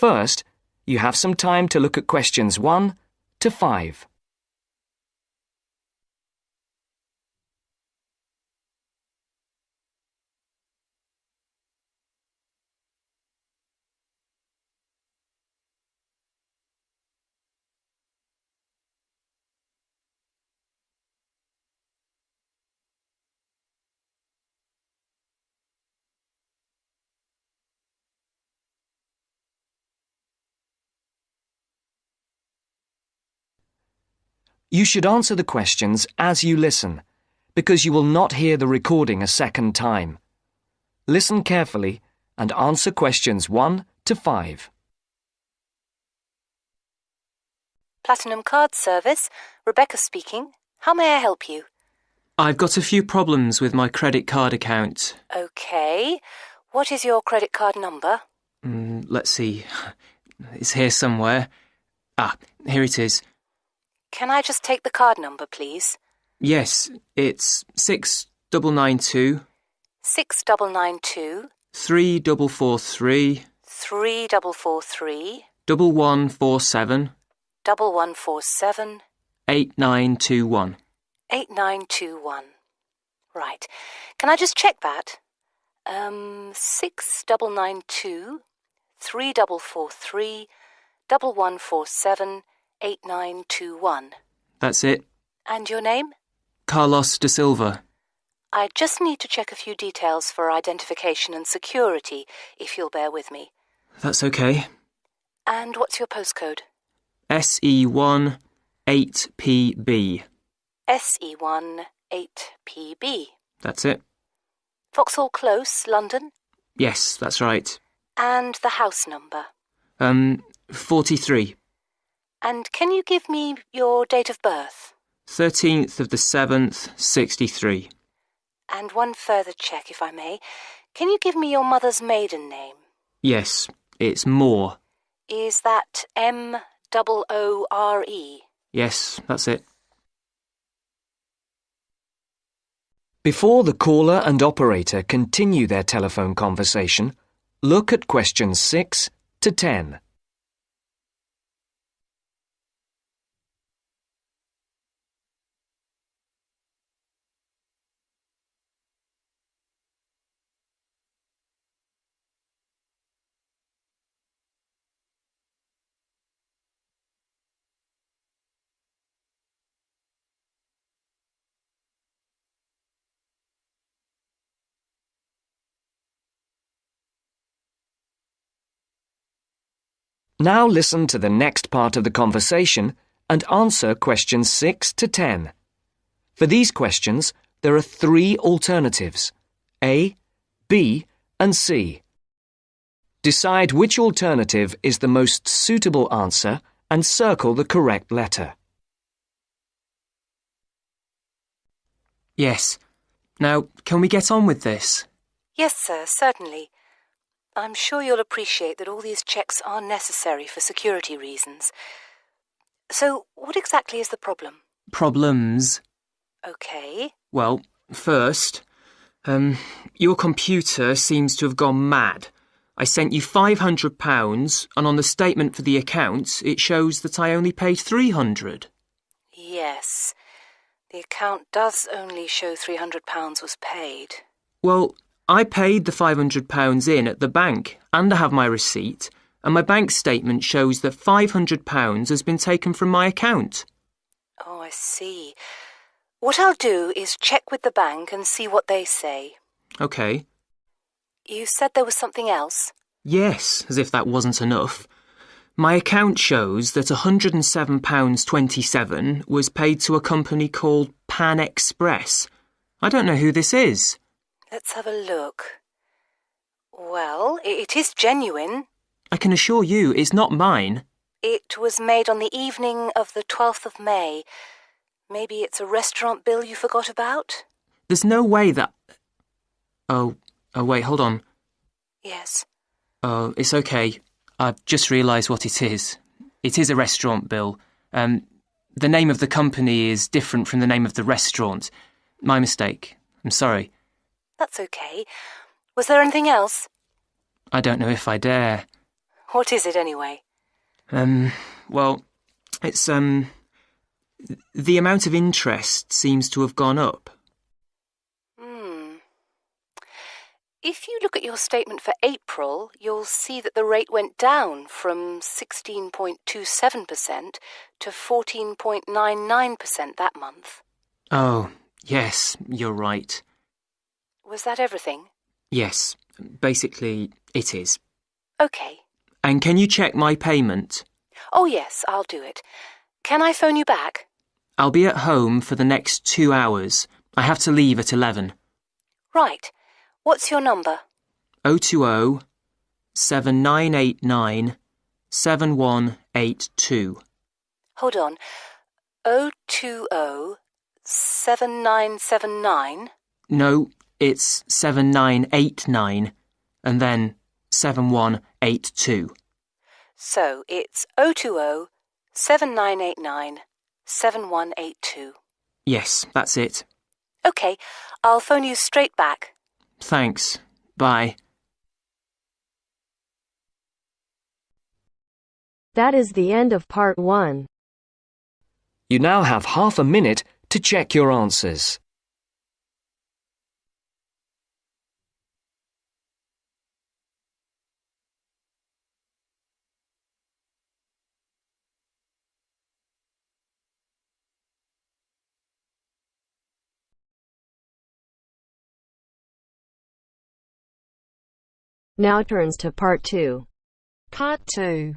First, you have some time to look at questions 1 to 5. You should answer the questions as you listen, because you will not hear the recording a second time. Listen carefully and answer questions 1 to 5. Platinum Card Service, Rebecca speaking. How may I help you? I've got a few problems with my credit card account. Okay. What is your credit card number? Let's see. It's here somewhere. Here it is. Can I just take the card number, please? Yes, it's 6992 6992 3443 3443 1147 1147 8921. 8921. Right. Can I just check that? 6992 3443 1147 8921. That's it. And your name? Carlos de Silva. I just need to check a few details for identification and security, if you'll bear with me. That's okay. And what's your postcode? SE1 8PB. SE1 8PB. That's it. Vauxhall Close, London? Yes, that's right. And the house number? 43. And can you give me your date of birth? 13th of the 7th, 63. And one further check, if I may. Can you give me your mother's maiden name? Yes, it's Moore. Is that Moore? Yes, that's it. Before the caller and operator continue their telephone conversation, look at questions 6 to 10. Now listen to the next part of the conversation and answer questions 6 to 10. For these questions, there are 3 alternatives: A, B, and C. Decide which alternative is the most suitable answer and circle the correct letter. Yes. Now, can we get on with this? Yes, sir, certainly. I'm sure you'll appreciate that all these checks are necessary for security reasons. So, what exactly is the problem? Problems? Okay. Well, first, your computer seems to have gone mad. I sent you £500 and on the statement for the account it shows that I only paid £300. Yes. The account does only show £300 was paid. Well, I paid the £500 in at the bank and I have my receipt, and my bank statement shows that £500 has been taken from my account. Oh, I see. What I'll do is check with the bank and see what they say. OK. You said there was something else? Yes, as if that wasn't enough. My account shows that £107.27 was paid to a company called Pan Express. I don't know who this is. Let's have a look. Well, it is genuine. I can assure you it's not mine. It was made on the evening of the 12th of May. Maybe it's a restaurant bill you forgot about? There's no way that... Oh, wait, hold on. Yes. Oh, it's okay. I've just realised what it is. It is a restaurant bill. The name of the company is different from the name of the restaurant. My mistake. I'm sorry. That's okay. Was there anything else? I don't know if I dare. What is it anyway? Well, it's, the amount of interest seems to have gone up. If you look at your statement for April, you'll see that the rate went down from 16.27% to 14.99% that month. Oh, yes, you're right. Was that everything? Yes, basically it is. OK. And can you check my payment? Oh, yes, I'll do it. Can I phone you back? I'll be at home for the next 2 hours. I have to leave at 11. Right. What's your number? 020 7989 7182. Hold on. 020 7979? No, it's 7989 and then 7182. So it's 020 7989 7182. Yes, that's it. OK, I'll phone you straight back. Thanks. Bye. That is the end of part 1. You now have half a minute to check your answers. Now turns to part 2. Part 2.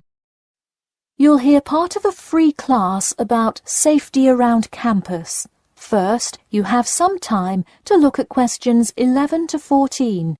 You'll hear part of a free class about safety around campus. First, you have some time to look at questions 11 to 14.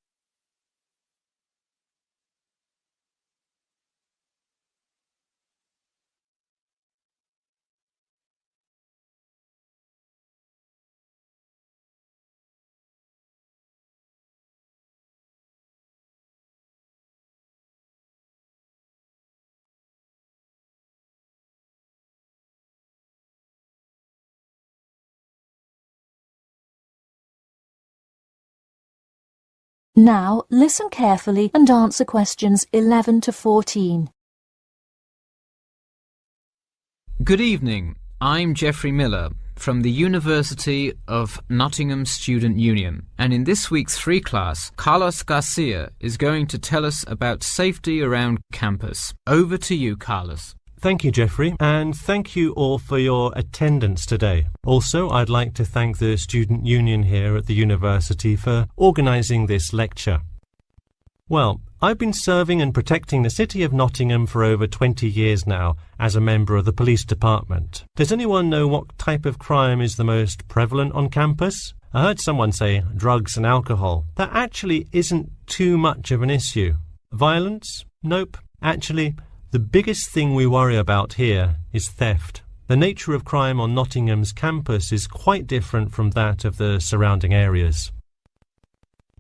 Now, listen carefully and answer questions 11 to 14. Good evening. I'm Geoffrey Miller from the University of Nottingham Student Union, and in this week's free class, Carlos Garcia is going to tell us about safety around campus. Over to you, Carlos. Thank you, Geoffrey, and thank you all for your attendance today. Also, I'd like to thank the Student Union here at the university for organising this lecture. Well, I've been serving and protecting the City of Nottingham for over 20 years now as a member of the police department. Does anyone know what type of crime is the most prevalent on campus? I heard someone say drugs and alcohol. That actually isn't too much of an issue. Violence? Nope. Actually, the biggest thing we worry about here is theft. The nature of crime on Nottingham's campus is quite different from that of the surrounding areas.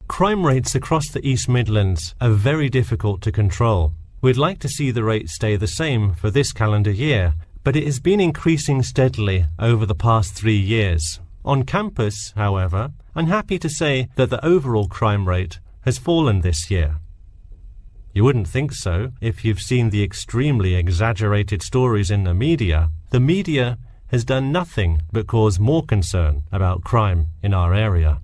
Crime rates across the East Midlands are very difficult to control. We'd like to see the rate stay the same for this calendar year, but it has been increasing steadily over the past 3 years. On campus, however, I'm happy to say that the overall crime rate has fallen this year. You wouldn't think so if you've seen the extremely exaggerated stories in the media. The media has done nothing but cause more concern about crime in our area.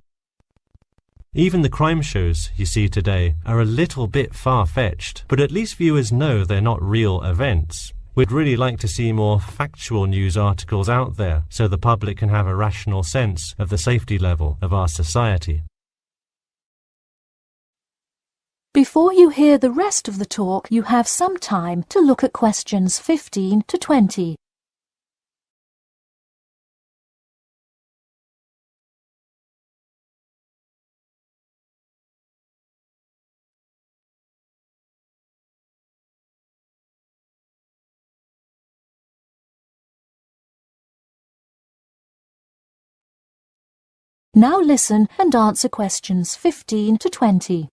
Even the crime shows you see today are a little bit far-fetched, but at least viewers know they're not real events. We'd really like to see more factual news articles out there so the public can have a rational sense of the safety level of our society. Before you hear the rest of the talk, you have some time to look at questions 15 to 20. Now listen and answer questions 15 to 20.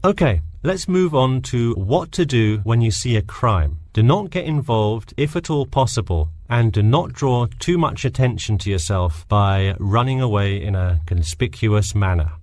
Okay, let's move on to what to do when you see a crime. Do not get involved if at all possible, and do not draw too much attention to yourself by running away in a conspicuous manner.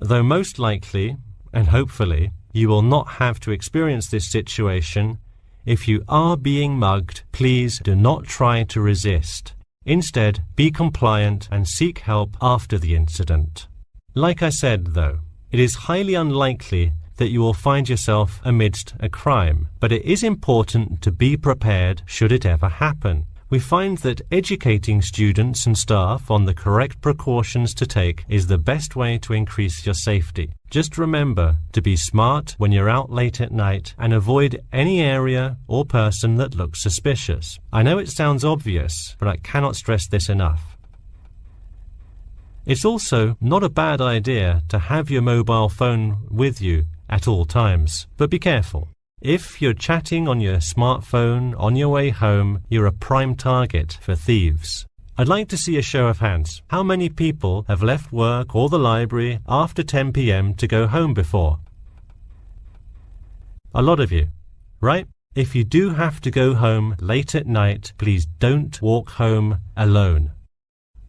Though most likely, and hopefully, you will not have to experience this situation. If you are being mugged, please do not try to resist. Instead, be compliant and seek help after the incident. Like I said, though, it is highly unlikely that you will find yourself amidst a crime, but it is important to be prepared should it ever happen. We find that educating students and staff on the correct precautions to take is the best way to increase your safety. Just remember to be smart when you're out late at night and avoid any area or person that looks suspicious. I know it sounds obvious, but I cannot stress this enough. It's also not a bad idea to have your mobile phone with you at all times, but be careful. If you're chatting on your smartphone on your way home, you're a prime target for thieves. I'd like to see a show of hands. How many people have left work or the library after 10 p.m. to go home before? A lot of you, right? If you do have to go home late at night, please don't walk home alone.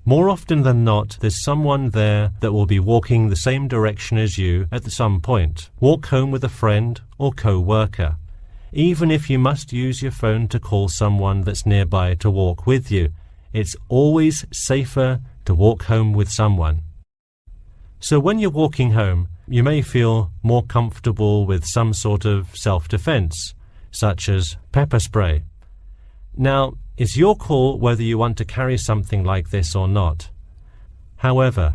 More often than not, there's someone there that will be walking the same direction as you at some point. Walk home with a friend or co-worker. Even if you must use your phone to call someone that's nearby to walk with you, it's always safer to walk home with someone. So when you're walking home, you may feel more comfortable with some sort of self-defense, such as pepper spray. Now, it's your call whether you want to carry something like this or not. However,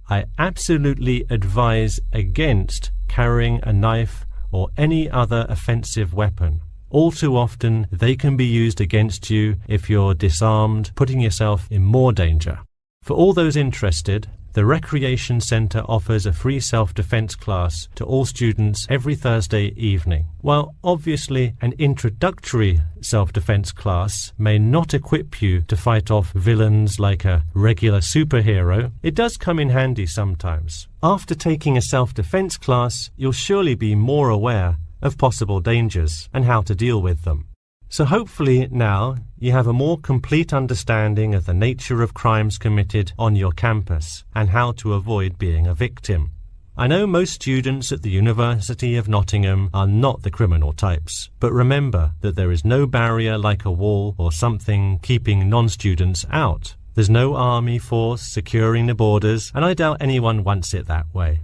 I absolutely advise against carrying a knife or any other offensive weapon. All too often, they can be used against you if you're disarmed, putting yourself in more danger. For all those interested, the Recreation Centre offers a free self-defense class to all students every Thursday evening. While obviously an introductory self-defense class may not equip you to fight off villains like a regular superhero, it does come in handy sometimes. After taking a self-defense class, you'll surely be more aware of possible dangers and how to deal with them. So hopefully now you have a more complete understanding of the nature of crimes committed on your campus and how to avoid being a victim. I know most students at the University of Nottingham are not the criminal types, but remember that there is no barrier like a wall or something keeping non-students out. There's no army force securing the borders, and I doubt anyone wants it that way.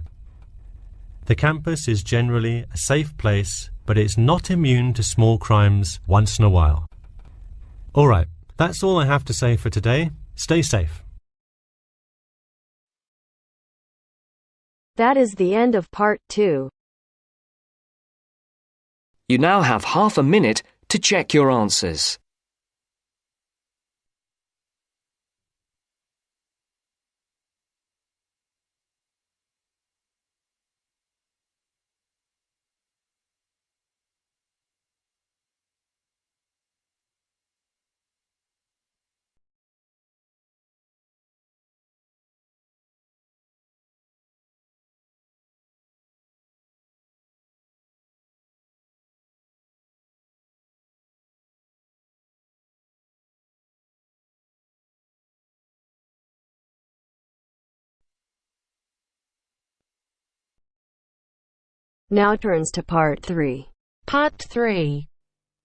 The campus is generally a safe place, but it's not immune to small crimes once in a while. Alright, that's all I have to say for today. Stay safe. That is the end of part 2. You now have half a minute to check your answers. Now turns to part 3. Part 3.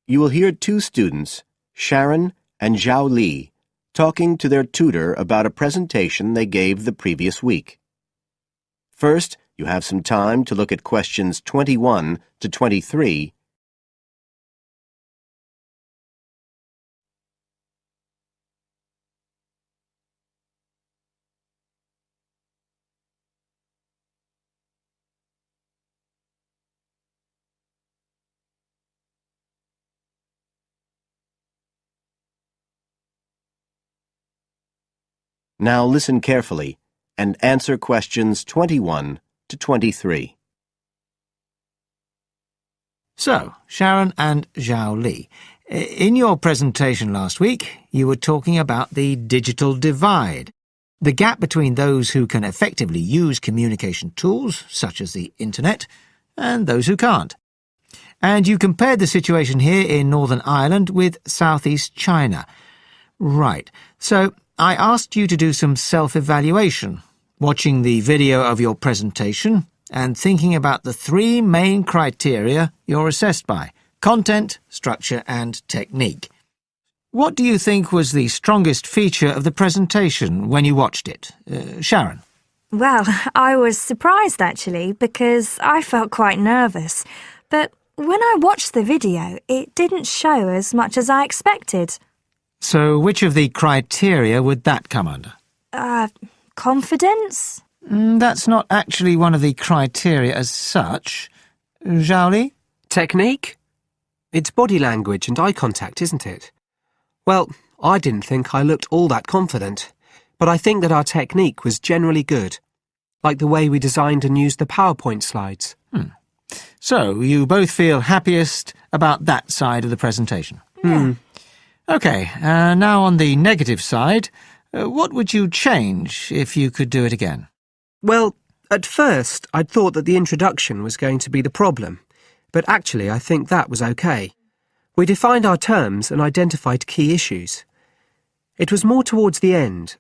You will hear two students, Sharon and Zhao Li, talking to their tutor about a presentation they gave the previous week. First, you have some time to look at questions 21 to 23. Now listen carefully and answer questions 21 to 23. So, Sharon and Zhao Li, in your presentation last week, you were talking about the digital divide, the gap between those who can effectively use communication tools, such as the internet, and those who can't. And you compared the situation here in Northern Ireland with Southeast China. Right, so I asked you to do some self-evaluation, watching the video of your presentation and thinking about the three main criteria you're assessed by: content, structure and technique. What do you think was the strongest feature of the presentation when you watched it? Sharon? Well, I was surprised actually, because I felt quite nervous. But when I watched the video, it didn't show as much as I expected. So which of the criteria would that come under? Confidence? That's not actually one of the criteria as such. Zhao? Technique? It's body language and eye contact, isn't it? Well, I didn't think I looked all that confident, but I think that our technique was generally good, like the way we designed and used the PowerPoint slides. So, you both feel happiest about that side of the presentation? Yeah. OK, now on the negative side, what would you change if you could do it again? Well, at first I'd thought that the introduction was going to be the problem, but actually I think that was OK. We defined our terms and identified key issues. It was more towards the end.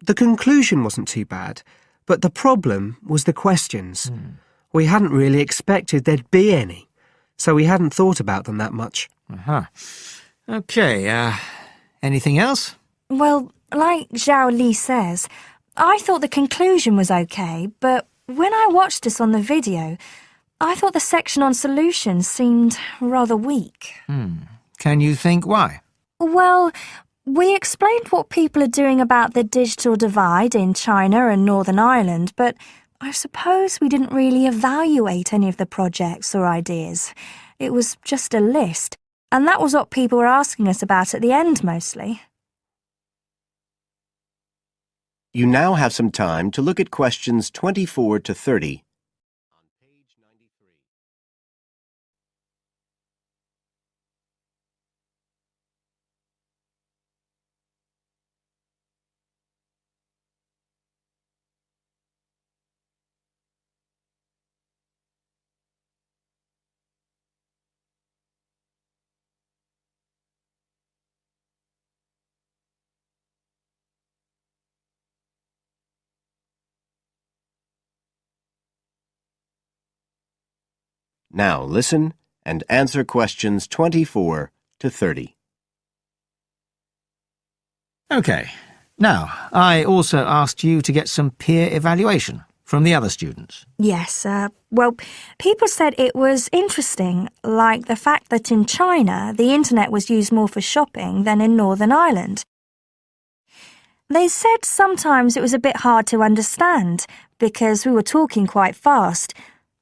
The conclusion wasn't too bad, but the problem was the questions. We hadn't really expected there'd be any, so we hadn't thought about them that much. OK, anything else? Well, like Zhao Li says, I thought the conclusion was OK, but when I watched this on the video, I thought the section on solutions seemed rather weak. Can you think why? Well, we explained what people are doing about the digital divide in China and Northern Ireland, but I suppose we didn't really evaluate any of the projects or ideas. It was just a list, and that was what people were asking us about at the end mostly. You now have some time to look at questions 24 to 30. On page 93. Now listen and answer questions 24 to 30. OK. Now, I also asked you to get some peer evaluation from the other students. Yes, well, people said it was interesting, like the fact that in China, the internet was used more for shopping than in Northern Ireland. They said sometimes it was a bit hard to understand, because we were talking quite fast,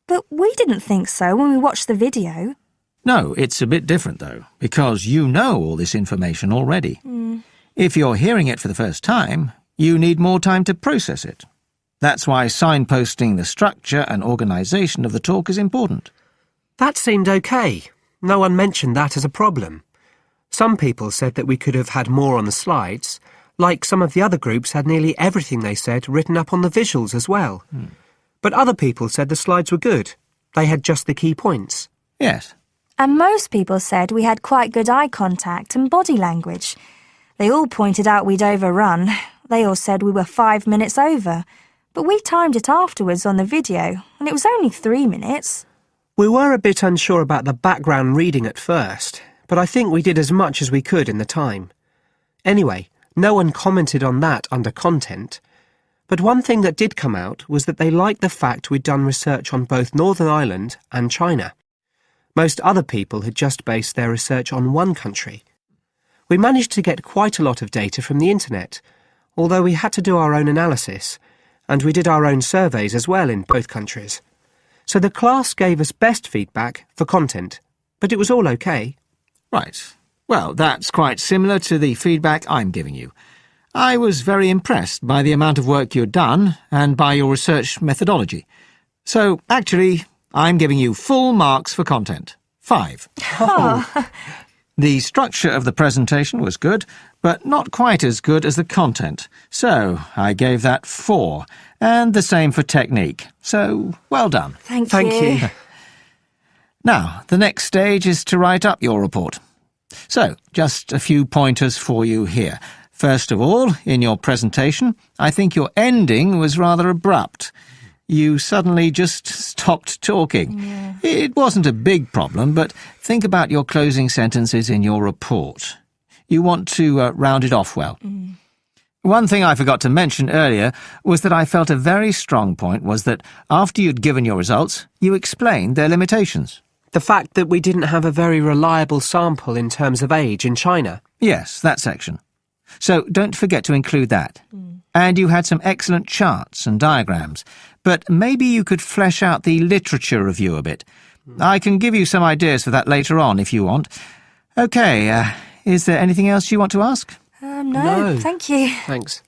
but we didn't think so when we watched the video. No, it's a bit different, though, because you know all this information already. If you're hearing it for the first time, you need more time to process it. That's why signposting the structure and organisation of the talk is important. That seemed OK. No one mentioned that as a problem. Some people said that we could have had more on the slides, like some of the other groups had nearly everything they said written up on the visuals as well. But other people said the slides were good. They had just the key points. Yes. And most people said we had quite good eye contact and body language. They all pointed out we'd overrun. They all said we were 5 minutes over. But we timed it afterwards on the video, and it was only 3 minutes. We were a bit unsure about the background reading at first, but I think we did as much as we could in the time. Anyway, no one commented on that under content. But one thing that did come out was that they liked the fact we'd done research on both Northern Ireland and China. Most other people had just based their research on one country. We managed to get quite a lot of data from the internet, although we had to do our own analysis, and we did our own surveys as well in both countries. So the class gave us best feedback for content, but it was all OK. Right. Well, that's quite similar to the feedback I'm giving you. I was very impressed by the amount of work you'd done and by your research methodology. So, actually, I'm giving you full marks for content. 5. The structure of the presentation was good, but not quite as good as the content. So, I gave that 4, and the same for technique. So, well done. Thank you. Now, the next stage is to write up your report. So, just a few pointers for you here. First of all, in your presentation, I think your ending was rather abrupt. You suddenly just stopped talking. Yeah. It wasn't a big problem, but think about your closing sentences in your report. You want to round it off well. One thing I forgot to mention earlier was that I felt a very strong point was that after you'd given your results, you explained their limitations. The fact that we didn't have a very reliable sample in terms of age in China. Yes, that section. So don't forget to include that. And you had some excellent charts and diagrams, but maybe you could flesh out the literature review a bit. I can give you some ideas for that later on if you want. OK, is there anything else you want to ask? No, thank you. Thanks.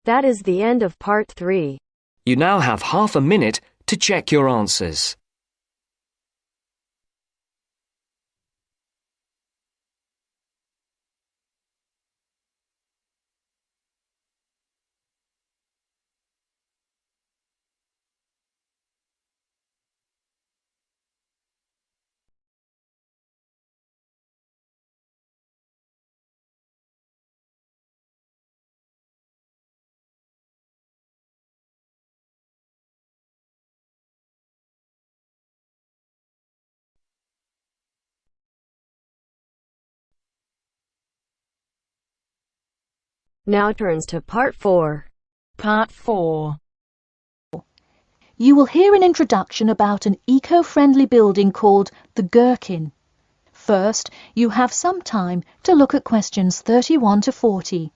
That is the end of part 3. You now have half a minute to check your answers. Now turns to part 4. Part 4. You will hear an introduction about an eco-friendly building called the Gherkin. First, you have some time to look at questions 31 to 40.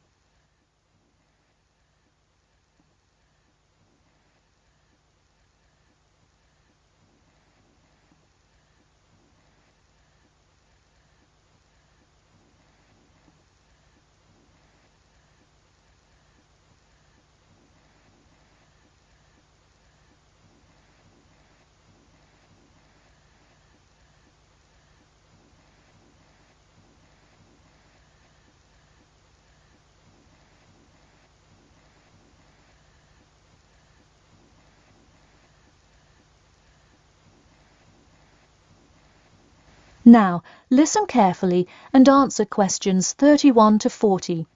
Now, listen carefully and answer questions 31 to 40.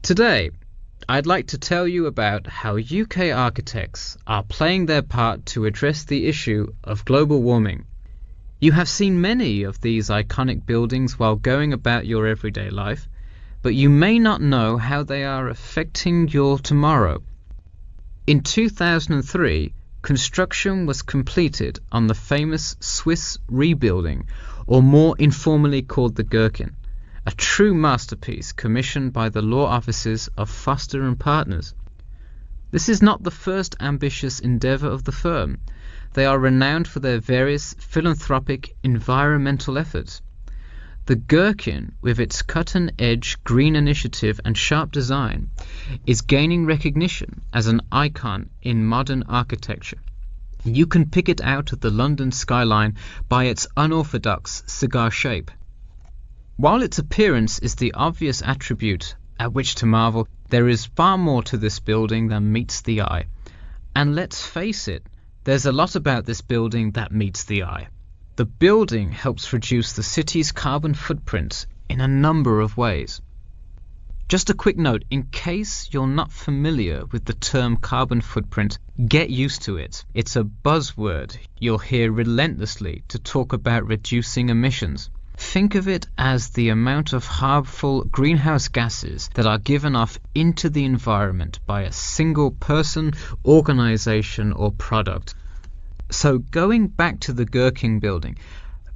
Today, I'd like to tell you about how UK architects are playing their part to address the issue of global warming. You have seen many of these iconic buildings while going about your everyday life, but you may not know how they are affecting your tomorrow. In 2003, construction was completed on the famous Swiss rebuilding, or more informally called the Gherkin, a true masterpiece commissioned by the law offices of Foster and Partners. This is not the first ambitious endeavour of the firm. They are renowned for their various philanthropic environmental efforts. The Gherkin, with its cut-and-edge green initiative and sharp design, is gaining recognition as an icon in modern architecture. You can pick it out of the London skyline by its unorthodox cigar shape. While its appearance is the obvious attribute at which to marvel, there is far more to this building than meets the eye. And let's face it, there's a lot about this building that meets the eye. The building helps reduce the city's carbon footprint in a number of ways. Just a quick note, in case you're not familiar with the term carbon footprint, get used to it. It's a buzzword you'll hear relentlessly to talk about reducing emissions. Think of it as the amount of harmful greenhouse gases that are given off into the environment by a single person, organization, or product. So going back to the Gherkin building,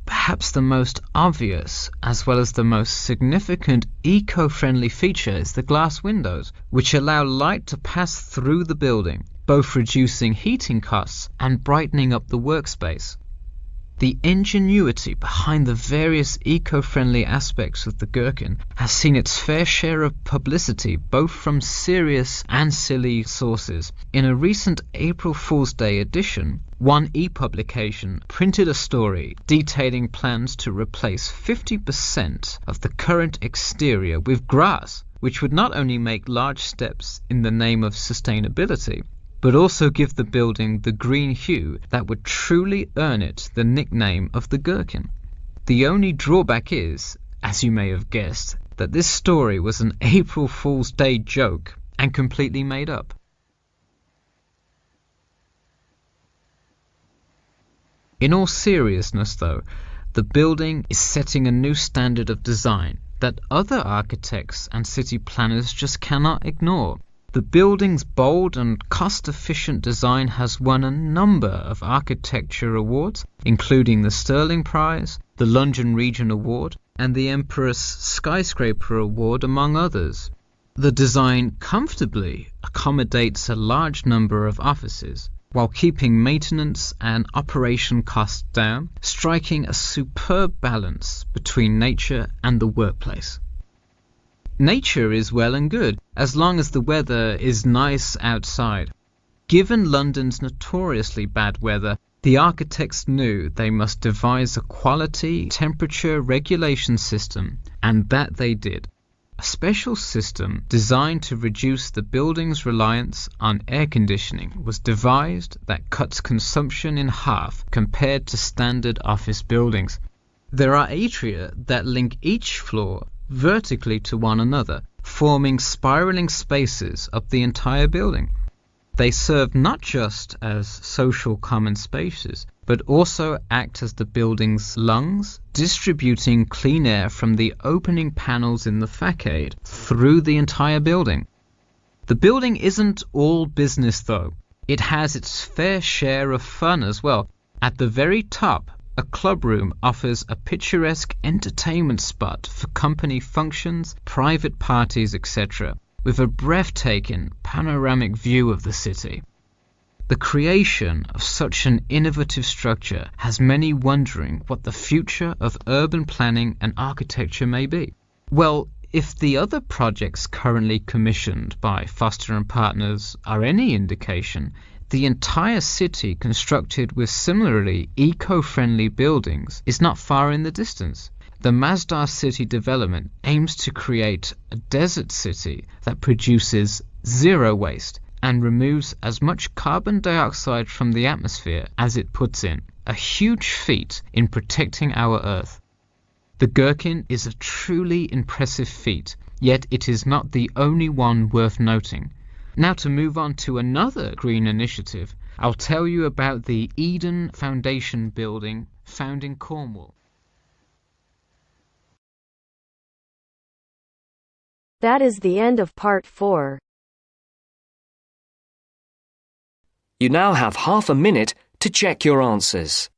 perhaps the most obvious as well as the most significant eco-friendly feature is the glass windows, which allow light to pass through the building, both reducing heating costs and brightening up the workspace. The ingenuity behind the various eco-friendly aspects of the Gherkin has seen its fair share of publicity both from serious and silly sources. In a recent April Fool's Day edition, One e-publication printed a story detailing plans to replace 50% of the current exterior with grass, which would not only make large steps in the name of sustainability, but also give the building the green hue that would truly earn it the nickname of the Gherkin. The only drawback is, as you may have guessed, that this story was an April Fool's Day joke and completely made up. In all seriousness, though, the building is setting a new standard of design that other architects and city planners just cannot ignore. The building's bold and cost-efficient design has won a number of architecture awards, including the Stirling Prize, the London Region Award, and the Emperor's Skyscraper Award, among others. The design comfortably accommodates a large number of offices, while keeping maintenance and operation costs down, striking a superb balance between nature and the workplace. Nature is well and good, as long as the weather is nice outside. Given London's notoriously bad weather, the architects knew they must devise a quality temperature regulation system, and that they did. A special system designed to reduce the building's reliance on air conditioning was devised that cuts consumption in half compared to standard office buildings. There are atria that link each floor vertically to one another, forming spiraling spaces up the entire building. They serve not just as social common spaces, but also act as the building's lungs, distributing clean air from the opening panels in the facade through the entire building. The building isn't all business, though. It has its fair share of fun as well. At the very top, a club room offers a picturesque entertainment spot for company functions, private parties, etc., with a breathtaking panoramic view of the city. The creation of such an innovative structure has many wondering what the future of urban planning and architecture may be. Well, if the other projects currently commissioned by Foster and Partners are any indication, the entire city constructed with similarly eco-friendly buildings is not far in the distance. The Masdar City development aims to create a desert city that produces zero waste and removes as much carbon dioxide from the atmosphere as it puts in, a huge feat in protecting our Earth. The Gherkin is a truly impressive feat, yet it is not the only one worth noting. Now, to move on to another green initiative, I'll tell you about the Eden Foundation building found in Cornwall. That is the end of part 4. You now have half a minute to check your answers.